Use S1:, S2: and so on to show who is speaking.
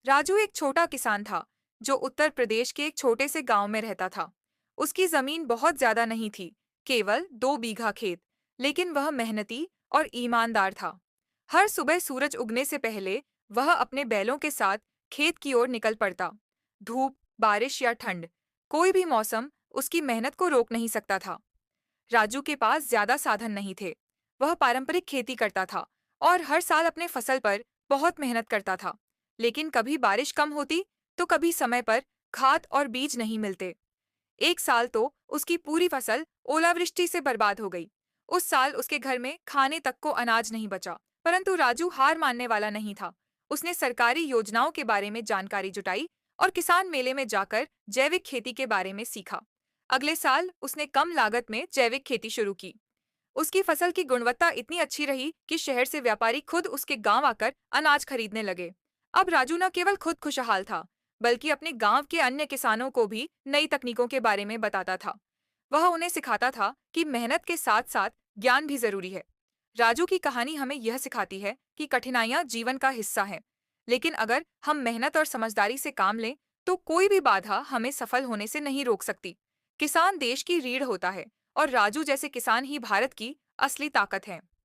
S1: राजू एक छोटा किसान था जो उत्तर प्रदेश के एक छोटे से गांव में रहता था। उसकी जमीन बहुत ज्यादा नहीं थी, केवल 2 बीघा खेत। लेकिन वह मेहनती और ईमानदार था। हर सुबह सूरज उगने से पहले वह अपने बैलों के साथ खेत की ओर निकल पड़ता। धूप, बारिश या ठंड, कोई भी मौसम उसकी मेहनत को रोक नहीं सकता था। राजू के पास ज्यादा साधन नहीं थे। वह पारंपरिक खेती करता था और हर साल अपने फसल पर बहुत मेहनत करता था। लेकिन कभी बारिश कम होती तो कभी समय पर खाद और बीज नहीं मिलते। एक साल तो उसकी पूरी फसल ओलावृष्टि से बर्बाद हो गई। उस साल उसके घर में खाने तक को अनाज नहीं बचा। परंतु राजू हार मानने वाला नहीं था। उसने सरकारी योजनाओं के बारे में जानकारी जुटाई और किसान मेले में जाकर जैविक खेती के बारे में सीखा। अगले साल उसने कम लागत में जैविक खेती शुरू की। उसकी फसल की गुणवत्ता इतनी अच्छी रही कि शहर से व्यापारी खुद उसके गांव आकर अनाज खरीदने लगे। अब राजू न केवल खुद खुशहाल था, बल्कि अपने गांव के अन्य किसानों को भी नई तकनीकों के बारे में बताता था। वह उन्हें सिखाता था कि मेहनत के साथ साथ ज्ञान भी जरूरी है। राजू की कहानी हमें यह सिखाती है कि कठिनाइयां जीवन का हिस्सा हैं, लेकिन अगर हम मेहनत और समझदारी से काम लें, तो कोई भी बाधा हमें सफल होने से नहीं रोक सकती। किसान देश की रीढ़ होता है और राजू जैसे किसान ही भारत की असली ताकत हैं।